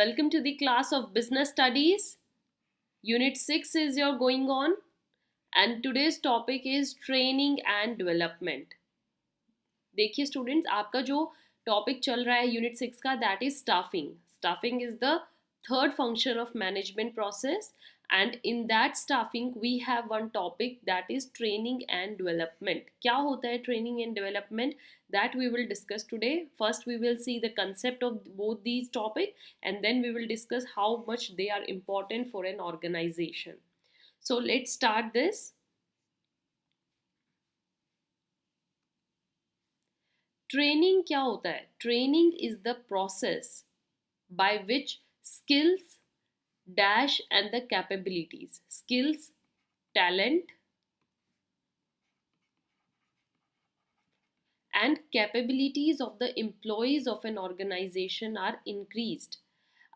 Welcome to the class of Business Studies. Unit 6 is your going on, and today's topic is training and development. देखिए students, आपका जो topic चल रहा है unit 6 का, that is staffing. Staffing is the third function of management process, and in that staffing we have one topic that is training and development. क्या होता है training and development, that we will discuss today. First we will see the concept of both these topics, and then we will discuss how much they are important for an organization. So let's start this. Training क्या होता है? Training is the process by which skills dash and the capabilities, skills, talent and capabilities of the employees of an organization are increased.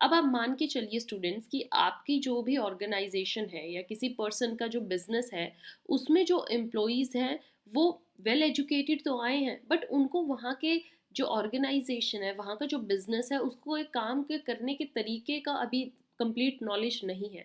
अब आप मान के चलिए students कि आपकी जो भी ऑर्गेनाइजेशन है या किसी पर्सन का जो बिजनेस है, उसमें जो एम्प्लॉयज़ हैं वो वेल एजुकेटेड तो आए हैं, बट उनको वहाँ के जो ऑर्गेनाइजेशन है, वहाँ का जो बिजनेस है, उसको एक काम के करने के तरीके का अभी कंप्लीट नॉलेज नहीं है.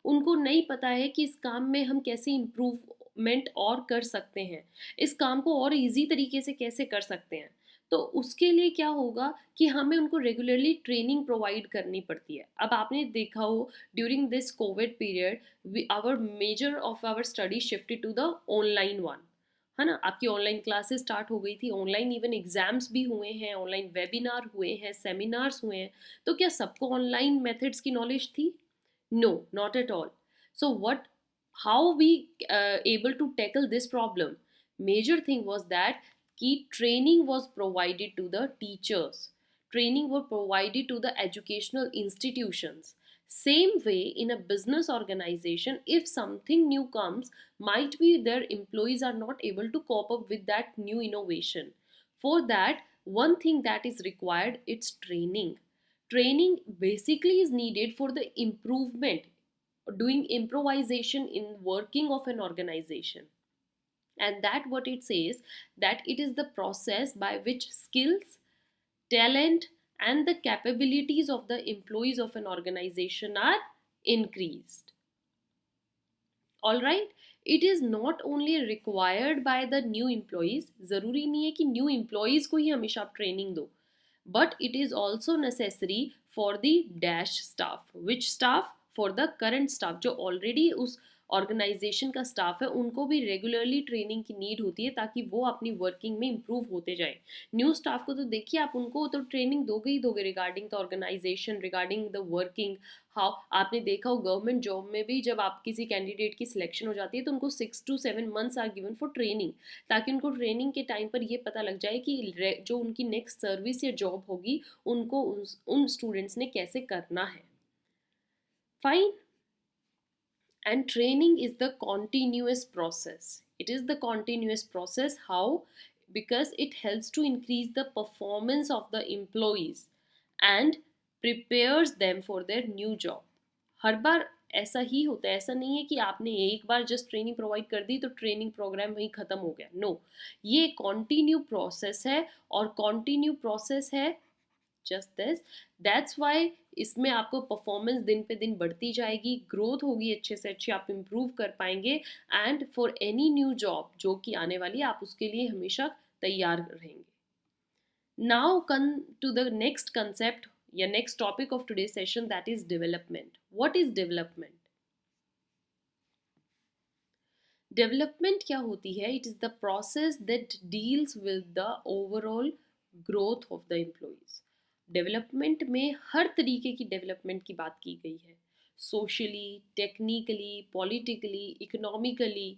उनको नहीं पता है कि इस काम में हम कैसे इम्प्रूवमेंट और कर सकते हैं, इस काम को और इजी तरीके से कैसे कर सकते हैं. तो उसके लिए क्या होगा कि हमें उनको रेगुलरली ट्रेनिंग प्रोवाइड करनी पड़ती है. अब आपने देखा हो during this Covid period our major of our study shifted to the online one, है ना. आपकी ऑनलाइन क्लासेस स्टार्ट हो गई थी, ऑनलाइन इवन एग्जाम्स भी हुए हैं, ऑनलाइन वेबिनार हुए हैं, सेमिनार्स हुए हैं. तो क्या सबको ऑनलाइन मेथड्स की नॉलेज थी? No, not at all. So what, how we able to tackle this problem? Major thing was that कि training was provided to the teachers, training were provided to the educational institutions. Same way in a business organization, if something new comes, might be their employees are not able to cope up with that new innovation. For that, one thing that is required, it's training. Training basically is needed for the improvement, doing improvisation in working of an organization. And that what it says, that it is the process by which skills, talent and the capabilities of the employees of an organization are increased. All right, it is not only required by the new employees. ज़रूरी नहीं है कि new employees को ही हमेशा आप training दो, but it is also necessary for the dash staff. Which staff? For the current staff, जो already उस ऑर्गेनाइजेशन का स्टाफ है, उनको भी रेगुलरली ट्रेनिंग की नीड होती है ताकि वो अपनी वर्किंग में इम्प्रूव होते जाए. न्यू स्टाफ को तो देखिए, आप उनको तो ट्रेनिंग दोगे ही दोगे regarding the organisation, regarding the working how. आपने देखा हो गवर्नमेंट जॉब में भी जब आप किसी कैंडिडेट की सिलेक्शन हो जाती है तो उनको 6 to 7 months are given for training, ताकि उनको ट्रेनिंग के टाइम पर ये पता लग जाए कि जो उनकी नेक्स्ट सर्विस या जॉब होगी उनको उन स्टूडेंट्स ने कैसे करना है. Fine. And training is the continuous process. It is the continuous process. How? Because it helps to increase the performance of the employees and prepares them for their new job. हर बार ऐसा ही होता है. ऐसा नहीं है कि आपने एक बार जस्ट ट्रेनिंग प्रोवाइड कर दी तो ट्रेनिंग प्रोग्राम वहीं ख़त्म हो गया. नो, ये कॉन्टिन्यू प्रोसेस है, और कॉन्टिन्यू प्रोसेस है जस्ट दिस. दैट्स वाई इसमें आपको परफॉर्मेंस दिन पे दिन बढ़ती जाएगी, ग्रोथ होगी, अच्छे से अच्छे आप इम्प्रूव कर पाएंगे. And for any new job जो कि आने वाली है, आप उसके लिए हमेशा तैयार रहेंगे. Now come to the next concept या next topic of today session, that is development. What is development? Development क्या होती है? It is the process that deals with the overall growth of the employees. Development में हर तरीके की development की बात की गई है. Socially, technically, politically, economically,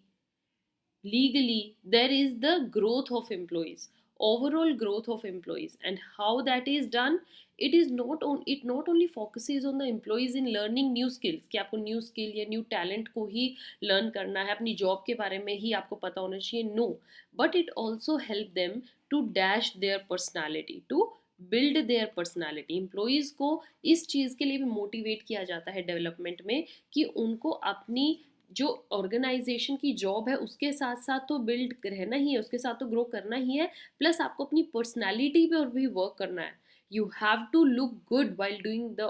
legally, there is the growth of employees, overall growth of employees. And how that is done? It is not on, it not only focuses on the employees in learning new skills कि आपको new skill या new talent को ही learn करना है, अपनी job के बारे में ही आपको पता होना चाहिए. No, but it also help them to dash their personality, to build their personality. Employees को इस चीज़ के लिए भी मोटिवेट किया जाता है डेवलपमेंट में कि उनको अपनी जो ऑर्गेनाइजेशन की जॉब है उसके साथ साथ तो बिल्ड रहना ही है, उसके साथ तो ग्रो करना ही है, प्लस आपको अपनी पर्सनैलिटी पे और भी वर्क करना है. You have to look good while doing the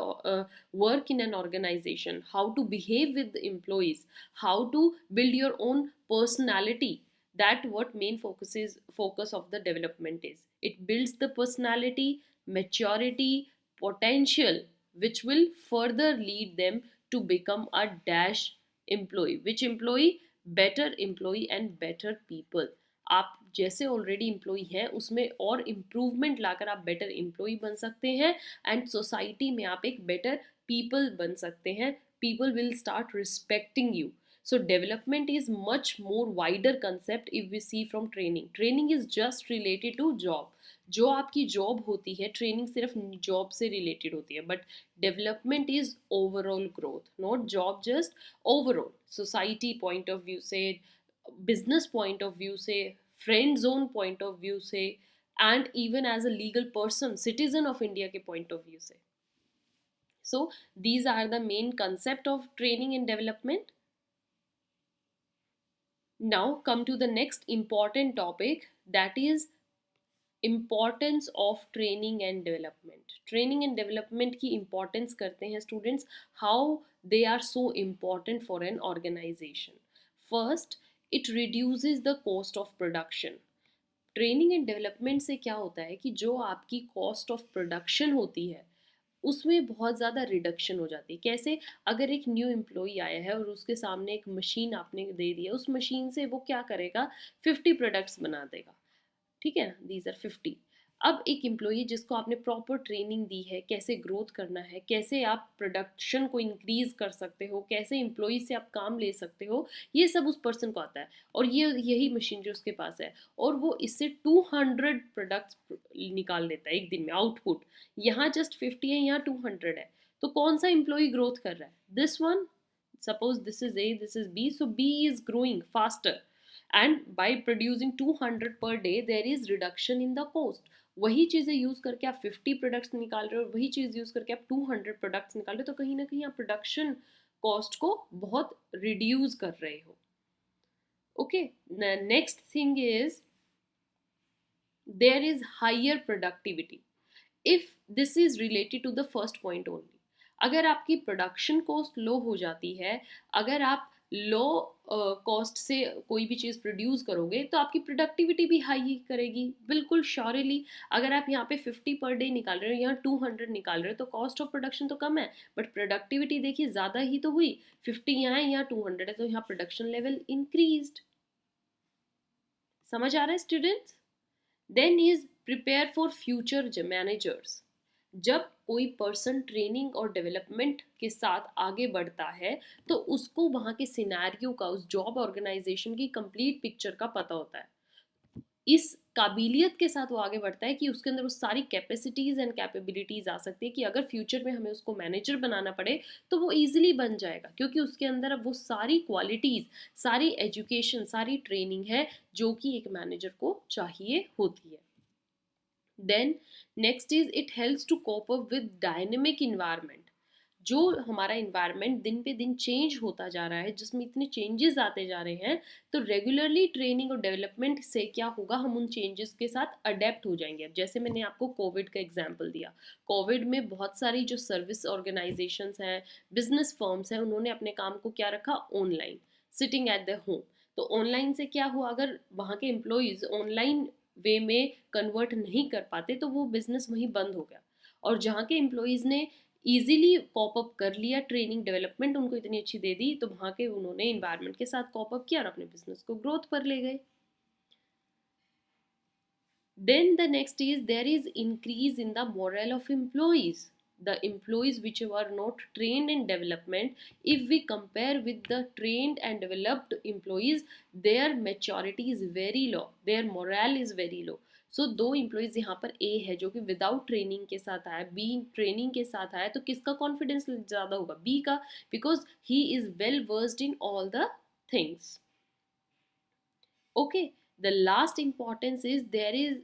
work in an organization, how to behave with the employees, how to build your own personality. That what main focus of the development is. It builds the personality, maturity, potential, which will further lead them to become a dash employee. Which employee? Better employ and better people. आप जैसे already employ हैं उसमें और improvement लाकर आप better employ बन सकते हैं and society में आप एक बेटर पीपल बन सकते हैं. People will start respecting you. So development is much more wider concept if we see from training. Training is just related to job. जो आपकी जॉब होती है, ट्रेनिंग सिर्फ जॉब से रिलेटेड होती है, but development is overall growth, not job, just overall society point of view से, business point of view से, friend zone point of view से, and even as a legal person, citizen of India के point of view से. So these are the main concept of training and development. Now come to the next important topic, that is importance of training and development. Training and development की importance करते हैं students, how they are so important for an organisation. First, it reduces the cost of production. Training and development से क्या होता है कि जो आपकी कॉस्ट ऑफ प्रोडक्शन होती है उसमें बहुत ज़्यादा रिडक्शन हो जाती है. कैसे? अगर एक न्यू एम्प्लॉई आया है और उसके सामने एक मशीन आपने दे दी है, उस मशीन से वो क्या करेगा, 50 प्रोडक्ट्स बना देगा. ठीक है, दीज आर 50. अब एक एम्प्लॉई जिसको आपने प्रॉपर ट्रेनिंग दी है, कैसे ग्रोथ करना है, कैसे आप प्रोडक्शन को इंक्रीज कर सकते हो, कैसे एम्प्लॉई से आप काम ले सकते हो, ये सब उस पर्सन को आता है. और ये यही मशीन जो उसके पास है, और वो इससे 200 प्रोडक्ट्स निकाल लेता है एक दिन में आउटपुट. यहाँ जस्ट 50 है, यहाँ 200 है. तो कौन सा एम्प्लॉई ग्रोथ कर रहा है? This one. Suppose this is A, this is B, so B is growing faster, and by producing 200 per day there is reduction in the cost. वही चीज़ें यूज़ करके आप 50 प्रोडक्ट्स निकाल रहे हो और वही चीज़ यूज़ करके आप 200 प्रोडक्ट्स निकाल रहे हो, तो कहीं ना कहीं आप प्रोडक्शन कॉस्ट को बहुत रिड्यूस कर रहे हो. Okay, next thing is there is higher productivity. If this is related to the first point only. अगर आपकी प्रोडक्शन कॉस्ट लो हो जाती है, अगर आप लो कॉस्ट से कोई भी चीज़ प्रोड्यूस करोगे तो आपकी प्रोडक्टिविटी भी हाई करेगी, बिल्कुल श्योरली. अगर आप यहाँ पे 50 पर डे निकाल रहे हो, यहाँ 200 निकाल रहे हो, तो कॉस्ट ऑफ प्रोडक्शन तो कम है बट प्रोडक्टिविटी देखिए ज़्यादा ही तो हुई. 50 यहाँ है, यहाँ 200 है, तो यहाँ प्रोडक्शन लेवल इंक्रीज्ड. समझ आ रहा है students? Then is prepare for future managers. जब कोई पर्सन ट्रेनिंग और डेवलपमेंट के साथ आगे बढ़ता है तो उसको वहाँ के सिनेरियो का, उस जॉब ऑर्गेनाइजेशन की कंप्लीट पिक्चर का पता होता है. इस काबिलियत के साथ वो आगे बढ़ता है कि उसके अंदर वो सारी कैपेसिटीज़ एंड कैपेबिलिटीज़ आ सकती है कि अगर फ्यूचर में हमें उसको मैनेजर बनाना पड़े तो वो ईजिली बन जाएगा, क्योंकि उसके अंदर अब वो सारी क्वालिटीज़, सारी एजुकेशन, सारी ट्रेनिंग है जो कि एक मैनेजर को चाहिए होती है. Then next is it helps to cope up with dynamic environment. जो हमारा इन्वायरमेंट दिन पे दिन चेंज होता जा रहा है, जिसमें इतने चेंजेस आते जा रहे हैं, तो रेगुलरली ट्रेनिंग और डेवलपमेंट से क्या होगा, हम उन चेंजेस के साथ अडेप्ट हो जाएंगे. अब जैसे मैंने आपको कोविड का एग्जांपल दिया, कोविड में बहुत सारी जो सर्विस ऑर्गेनाइजेशंस हैं, बिजनेस फर्म्स हैं, उन्होंने अपने काम को क्या रखा, online, sitting at the home. तो ऑनलाइन से क्या हुआ, अगर वहाँ के एम्प्लॉयज़ ऑनलाइन वे में कन्वर्ट नहीं कर पाते तो वो बिजनेस वहीं बंद हो गया. और जहाँ के एम्प्लॉयज़ ने ईजिली कॉप अप कर लिया, ट्रेनिंग डेवलपमेंट उनको इतनी अच्छी दे दी, तो वहाँ के उन्होंने इन्वायरमेंट के साथ कॉप अप किया और अपने बिजनेस को ग्रोथ पर ले गए. Then the next is there is increase in the morale of employees. The employees which were not trained in development, if we compare with the trained and developed employees, their maturity is very low, their morale is very low. सो दो employees यहाँ पर ए है जो कि without training के साथ आया, be training के साथ आया, तो किसका कॉन्फिडेंस ज़्यादा होगा, बी का, because he is well versed in all the things. Okay, the last importance is there is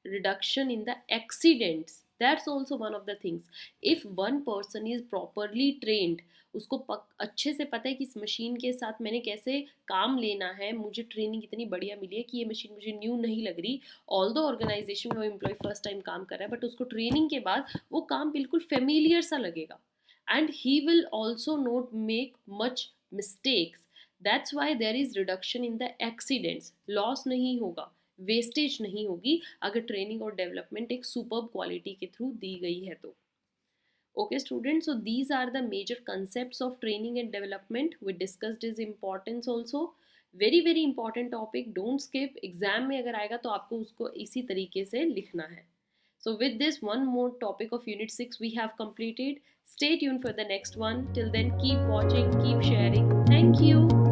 reduction in the accidents. That's also one of the things. If one person is properly trained उसको अच्छे से पता है कि इस machine के साथ मैंने कैसे काम लेना है, मुझे ट्रेनिंग इतनी बढ़िया मिली है कि ये मशीन मुझे न्यू नहीं लग रही। ऑल द ऑर्गेनाइजेशन में वो एम्प्लॉय फर्स्ट टाइम काम कर रहा है, बट उसको ट्रेनिंग के बाद वो काम बिल्कुल फेमिलियर सा लगेगा, and he will also not make much mistakes. That's why there is reduction in the accidents, loss नहीं होगा, वेस्टेज नहीं होगी, अगर ट्रेनिंग और डेवलपमेंट एक सुपर्ब क्वालिटी के थ्रू दी गई है तो। Okay, students, so these are the major concepts of training and development. We discussed its importance also. Very very important topic. Don't skip. Exam में अगर आएगा तो आपको उसको इसी तरीके से लिखना है. So with this one more topic of Unit 6 we have completed. Stay tuned for the next one. Till then, keep watching, keep sharing. Thank you.